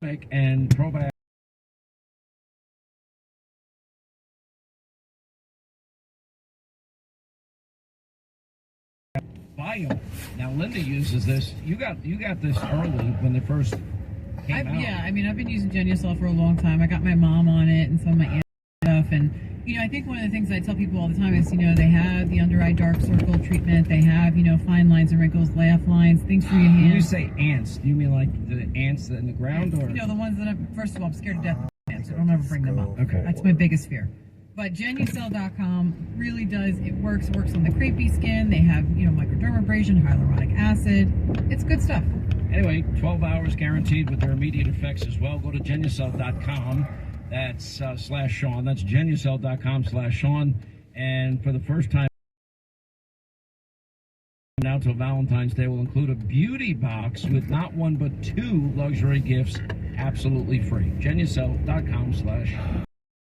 and probiotic bio. Now Linda uses this. You got this early when they first came out. Yeah, I mean, I've been using Genucel for a long time. I got my mom on it and some of my aunt stuff, and I think one of the things I tell people all the time is, they have the under eye dark circle treatment. They have, fine lines and wrinkles, laugh lines, things for your hands. When you say ants, do you mean like the ants in the ground, or the ones that first of all, I'm scared to death of ants, so don't ever bring them up. Okay, that's my biggest fear. But Genucel.com really does, it works on the crepey skin. They have, microdermabrasion, hyaluronic acid. It's good stuff. Anyway, 12 hours guaranteed with their immediate effects as well. Go to Genucel.com. That's /Sean. That's Genucel.com/Sean. And for the first time now till Valentine's Day, will include a beauty box with not one but 2 luxury gifts absolutely free. Genucel.com/.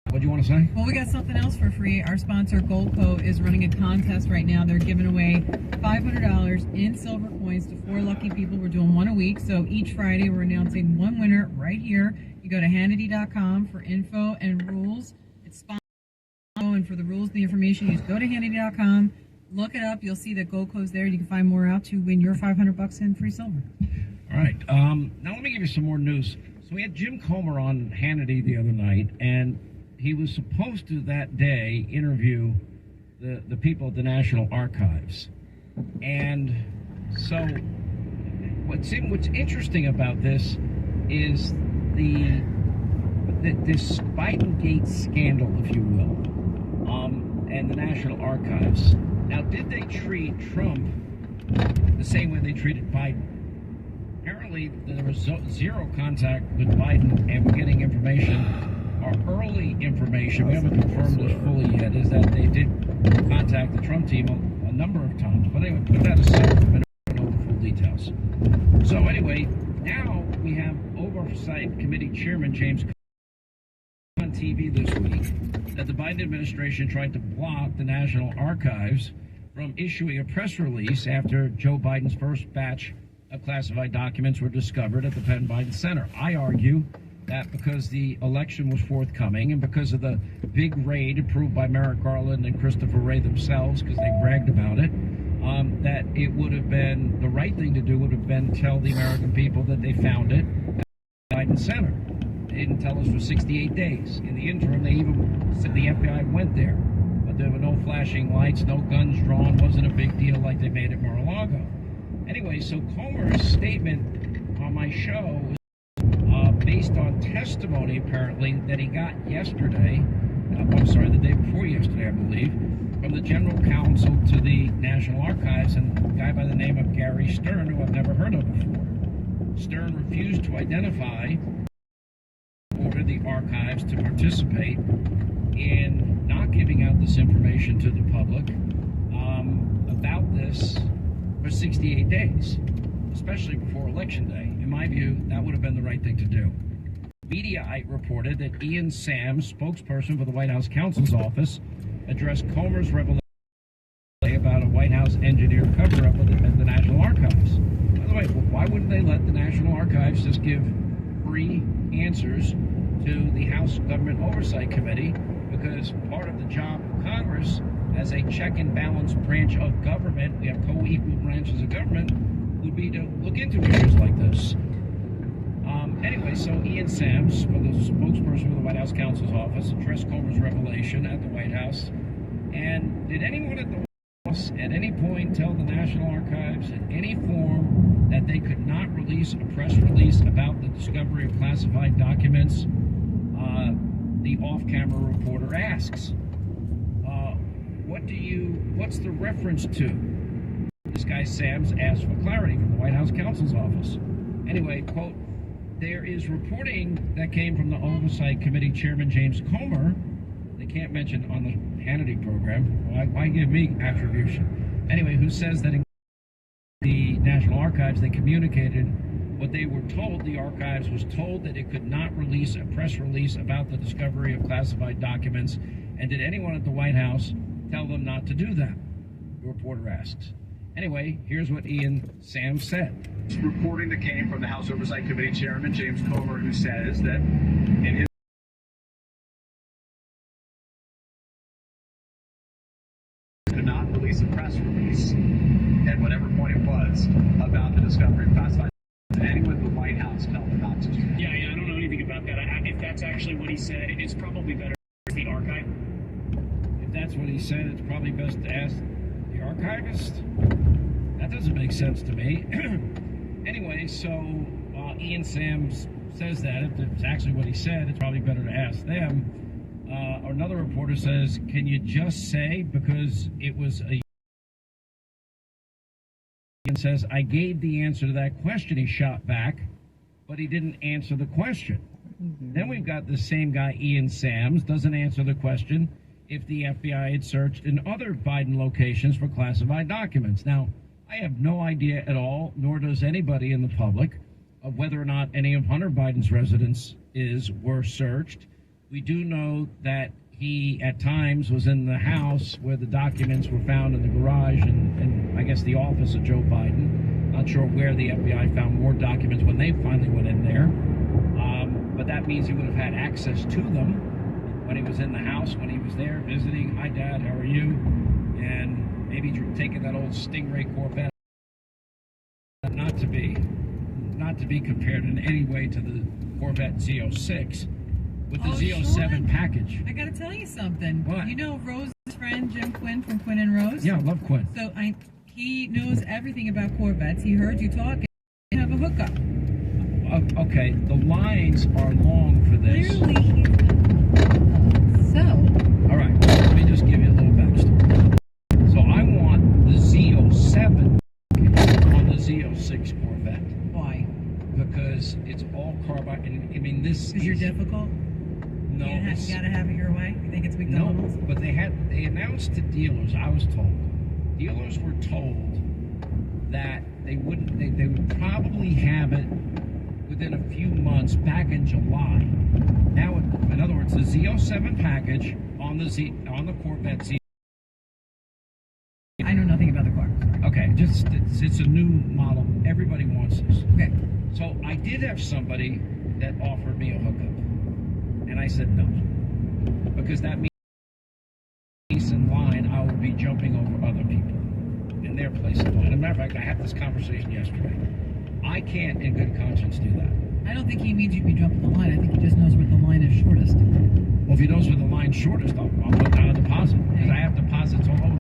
What do you want to say? Well, we got something else for free. Our sponsor, Goldco, is running a contest right now. They're giving away $500 in silver coins to 4 lucky people. We're doing one a week. So each Friday, we're announcing one winner right here. You go to Hannity.com for info and rules. It's sponsored. And for the rules and the information, you just go to Hannity.com, look it up. You'll see that Goldco's there. You can find more out to win your $500 in free silver. All right. Now let me give you some more news. So we had Jim Comer on Hannity the other night, and he was supposed to that day interview the people at the National Archives. And so what's interesting about this is this Biden-gate scandal, if you will, and the National Archives. Now, did they treat Trump the same way they treated Biden? Apparently, there was zero contact with Biden, and we're getting information. Our early information, we haven't confirmed this fully yet, is that they did contact the Trump team a number of times. But anyway, put that aside. We don't know the full details. So anyway, now we have Oversight Committee Chairman James on TV this week that the Biden administration tried to block the National Archives from issuing a press release after Joe Biden's first batch of classified documents were discovered at the Penn Biden Center. I argue that because the election was forthcoming and because of the big raid approved by Merrick Garland and Christopher Wray themselves, because they bragged about it, that it would have been, the right thing to do would have been tell the American people that they found it at the Biden Center. They didn't tell us for 68 days. In the interim, they even said the FBI went there. But there were no flashing lights, no guns drawn, wasn't a big deal like they made at Mar-a-Lago. Anyway, so Comer's statement on my show was based on testimony, apparently, that he got yesterday, the day before yesterday, I believe, from the general counsel to the National Archives, and a guy by the name of Gary Stern, who I've never heard of before. Stern refused to identify or ordered the archives to participate in not giving out this information to the public about this for 68 days, especially before Election Day. In my view, that would have been the right thing to do. Mediaite reported that Ian Sams, spokesperson for the White House counsel's office, addressed Comer's revelation about a White House engineered cover-up at the National Archives. By the way, why wouldn't they let the National Archives just give free answers to the House Government Oversight Committee? Because part of the job of Congress as a check and balance branch of government, we have co-equal branches of government, would be to look into issues like this. Anyway, so Ian Sams, the spokesperson for the White House counsel's office, addressed Comer's revelation at the White House. And did anyone at the White House at any point tell the National Archives in any form that they could not release a press release about the discovery of classified documents? The off-camera reporter asks, what's the reference to? This guy Sams asked for clarity from the White House counsel's office. Anyway, quote, there is reporting that came from the Oversight Committee Chairman James Comer. They can't mention on the Hannity program. Why give me attribution? Anyway, who says that in the National Archives, they communicated what they were told. The archives was told that it could not release a press release about the discovery of classified documents. And did anyone at the White House tell them not to do that? The reporter asks. Anyway, here's what Ian Sams said. Reporting that came from the House Oversight Committee Chairman James Comer, who says that in his did not release a press release at whatever point it was about the discovery of classified. Did anyone in the White House tell him not to do that? Yeah, I don't know anything about that. If that's actually what he said, it's probably better to the archive. If that's what he said, it's probably best to ask the archivist. That doesn't make sense to me. Anyway, so Ian Sams says that. If it's actually what he said, it's probably better to ask them. Another reporter says, can you just say, because it was a... And says, I gave the answer to that question, he shot back, but he didn't answer the question. Then we've got the same guy, Ian Sams, doesn't answer the question if the FBI had searched in other Biden locations for classified documents. Now, I have no idea at all, nor does anybody in the public, of whether or not any of Hunter Biden's residences were searched. We do know that he, at times, was in the house where the documents were found in the garage and I guess the office of Joe Biden. Not sure where the FBI found more documents when they finally went in there. But that means he would have had access to them when he was in the house, when he was there visiting. Hi, Dad, how are you? And maybe taking that old Stingray Corvette. Not to be compared in any way to the Corvette Z06. With the Z07 Sean, package. I gotta tell you something. What? You know Rose's friend Jim Quinn from Quinn and Rose? Yeah, I love Quinn. So he knows everything about Corvettes. He heard you talk and have a hookup. Okay, the lines are long for this. Clearly he's so. All right, let me just give you a little backstory. So I want the Z07 on the Z06 Corvette. Why? Because it's all carbide. I mean, this Because you're difficult? No, You gotta have it your way? You think it's McDonald's? No, but they announced to dealers, I was told. Dealers were told that they would probably have it within a few months back in July. Now, in other words, the Z07 package on the Corvette Z. I know nothing about the car. Okay, it's a new model. Everybody wants this. Okay. So I did have somebody that offered me a hookup, and I said no, because that means in line I would be jumping over other people in their place in line. As a matter of fact, I had this conversation yesterday. I can't, in good conscience, do that. I don't think he means you'd be jumping the line. I think he just knows where the line is shortest. Well, if he knows where the line's shortest, I'll put down a deposit, because I have deposits all over.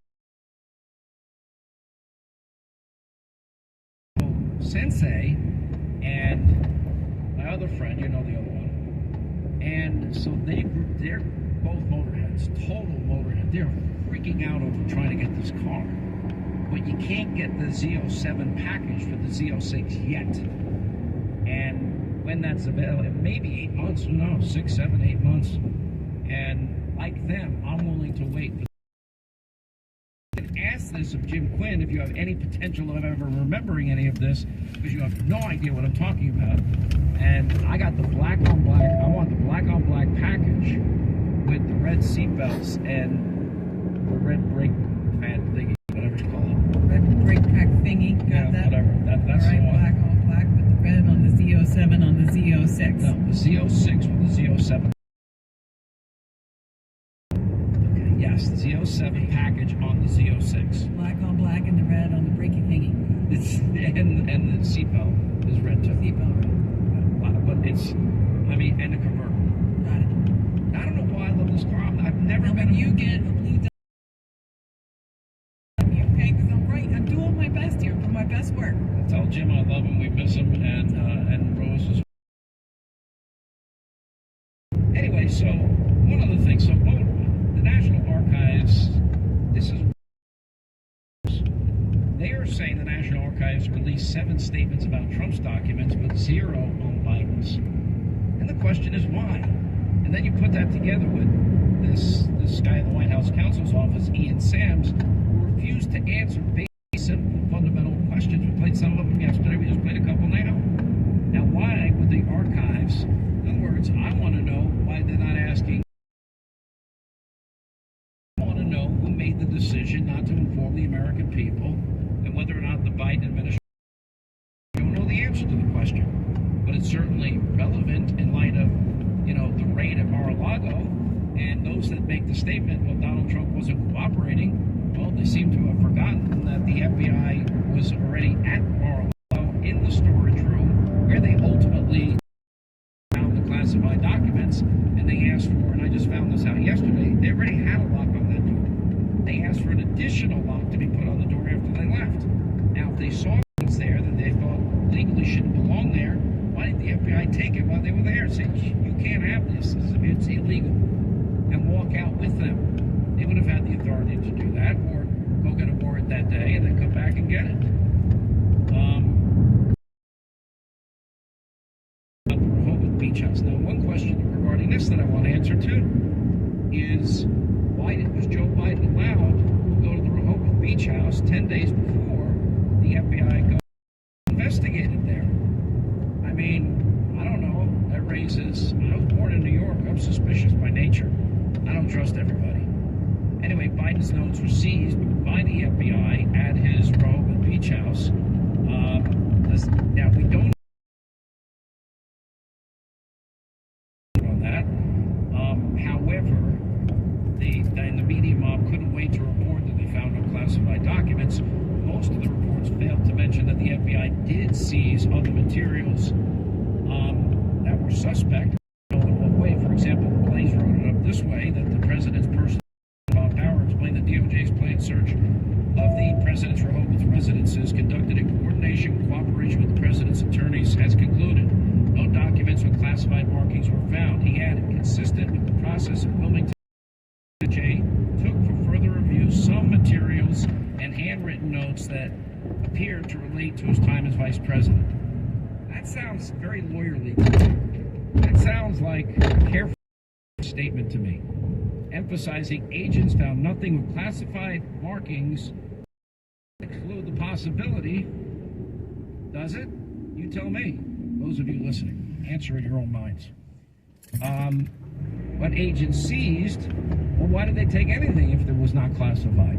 Sensei and my other friend, you know the other one, and so they're both motorheads, total motorhead. They're freaking out over trying to get this car, but you can't get the Z07 package for the Z06 yet. And when that's available, maybe 8 months, who knows, 6, 7, 8 months. And like them, I'm willing to wait. Ask this of Jim Quinn if you have any potential of ever remembering any of this, because you have no idea what I'm talking about. And I got the black on black. I want the black on black package with the red seatbelts and the red brake pad thingy, whatever you call it. Red brake pack thingy. Got that? Whatever. That's all right, the one. black on black with the red on the Z07 on the Z06. No, the Z06 with the Z07. Yes, the Z07 package on the Z06. Black on black and the red on the brakey thingy. It's and the seatbelt is red too. Seatbelt red. But it's, I mean, and the convertible. Got it. I don't know why I love this car. I've never Now, been. when you get a blue W, okay? Because I'm doing my best here, for my best work. I tell Jim I love him. We miss him, and Rose is. Anyway, so one other thing. So the National Archives. This is. They are saying the National Archives released 7 statements about Trump's documents, but 0 on Biden's. And the question is why? And then you put that together with this guy in the White House counsel's office, Ian Sams, who refused to answer basic fundamental questions. We played some of them yesterday. We just played a couple now. Now, why would the archives? In other words, I want to know why they're not asking. I want to know who made the decision not to inform the American people, and whether while they were there, said, you can't have this, it's illegal, and walk out with them. They would have had the authority to do that, or go get a warrant that day and then come back and get it. About the Rehoboth Beach House. Now, one question regarding this that I want to answer too is, why was Joe Biden allowed to go to the Rehoboth Beach House 10 days before the FBI investigated there? I mean, I don't know. That raises, I was born in New York. I'm suspicious by nature. I don't trust everybody. Anyway, Biden's notes were seized by the FBI at his Rehoboth Beach House. Now, we don't on that. However, the media mob couldn't wait to report that they found no classified documents. Most of the reports failed to mention that the FBI did seize other materials that were suspect. In what way? For example, Blaze wrote it up this way, that the president's personal power explained that DOJ's planned search of the president's Rehoboth residences, conducted in coordination and cooperation with the president's attorneys, has concluded. No documents with classified markings were found. He added, consistent with the process of Wilmington, DOJ took for further review some materials and handwritten notes that appeared to relate to his time as vice president. That sounds very lawyerly to me. That sounds like a careful statement to me, emphasizing agents found nothing with classified markings that exclude the possibility. Does it? You tell me. Those of you listening, answer in your own minds. What agents seized, well, why did they take anything if it was not classified?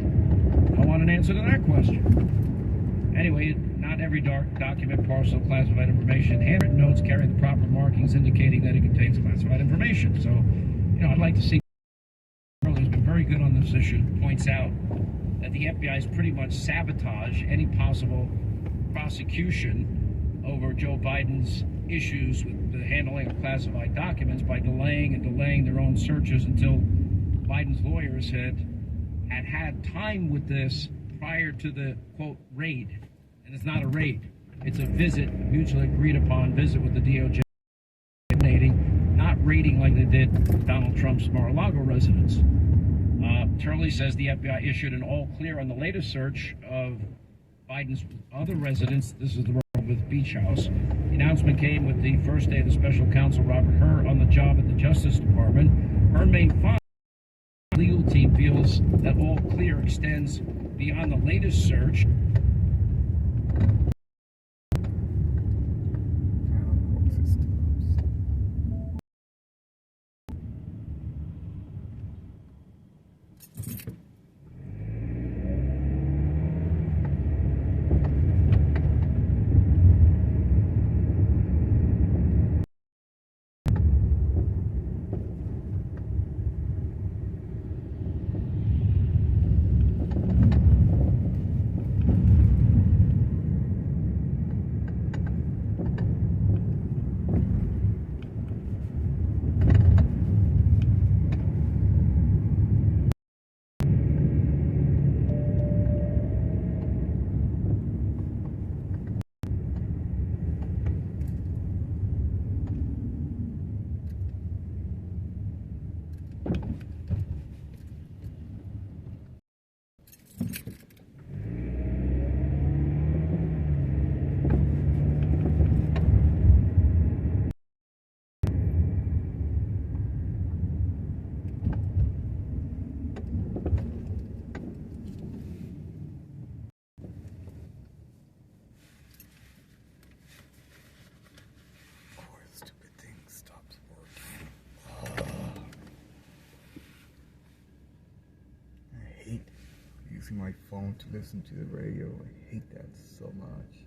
I want an answer to that question. Anyway, not every document, parcel, classified information. Handwritten notes carry the proper markings indicating that it contains classified information. So, I'd like to see. Has been very good on this issue. Points out that the FBI has pretty much sabotaged any possible prosecution over Joe Biden's issues with the handling of classified documents by delaying their own searches until Biden's lawyers had time with this prior to the, quote, raid. And it's not a raid. It's a visit, mutually agreed upon visit with the DOJ, not raiding like they did Donald Trump's Mar-a-Lago residence. Turley says the FBI issued an all-clear on the latest search of Biden's other residence. This is the Rehoboth Beach House. The announcement came with the first day of the special counsel Robert Hur on the job at the Justice Department. Hur made fun. The legal team feels that all clear extends beyond the latest search. Using my phone to listen to the radio. I hate that so much.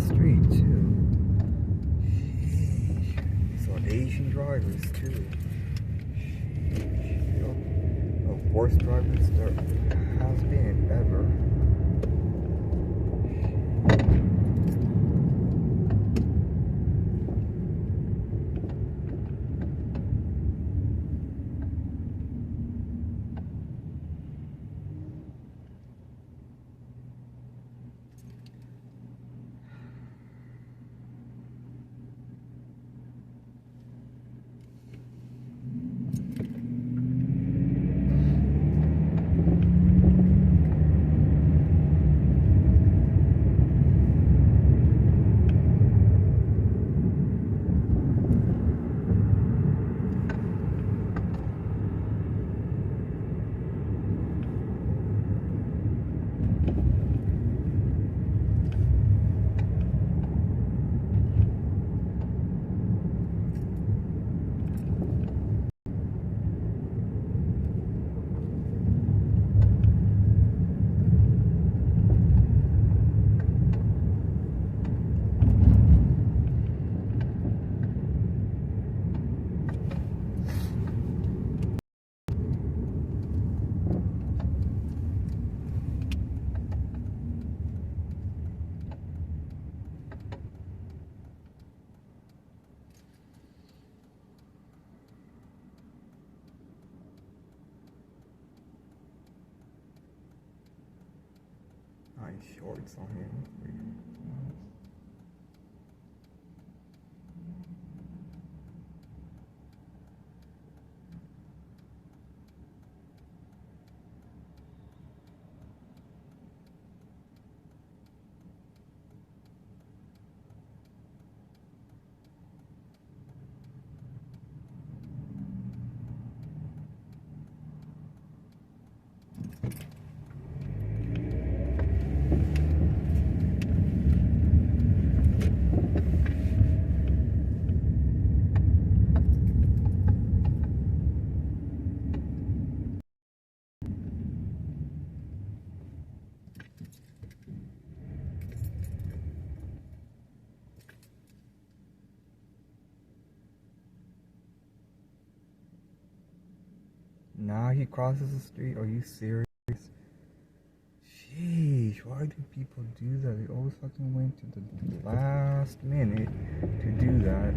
Street too. Sheesh. These are Asian drivers too. Sheesh. The worst drivers there has been ever. Nice shorts on him. Now he crosses the street. Are you serious? Sheesh, why do people do that? They always fucking wait to the last minute to do that.